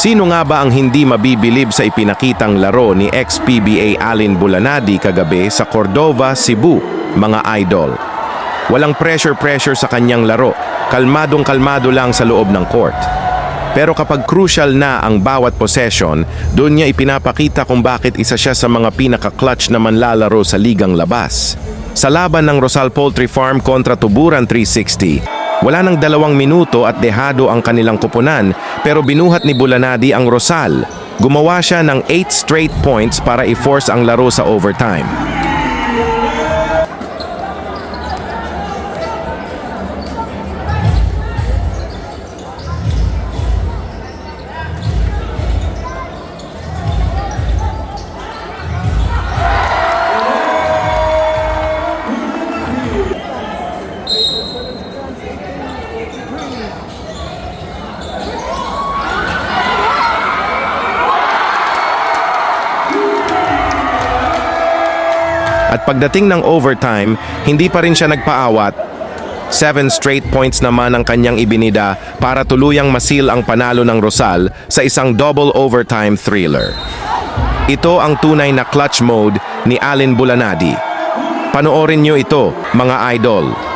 Sino nga ba ang hindi mabibilib sa ipinakitang laro ni ex-PBA Alin Bulanadi kagabi sa Cordova, Cebu, mga idol? Walang pressure sa kanyang laro, kalmadong-kalmado lang sa loob ng court. Pero kapag crucial na ang bawat possession, doon niya ipinapakita kung bakit isa siya sa mga pinaka-clutch na manlalaro sa ligang labas. Sa laban ng Rosal Poultry Farm kontra Tuburan 360, wala nang 2 minuto at dehado ang kanilang kupunan, pero binuhat ni Bulanadi ang Rosal. Gumawa siya ng 8 straight points para i-force ang laro sa overtime. At pagdating ng overtime, hindi pa rin siya nagpaawat. 7 straight points naman ang kanyang ibinida para tuluyang masil ang panalo ng Rosal sa isang double overtime thriller. Ito ang tunay na clutch mode ni Alin Bulanadi. Panoorin niyo ito, mga idol.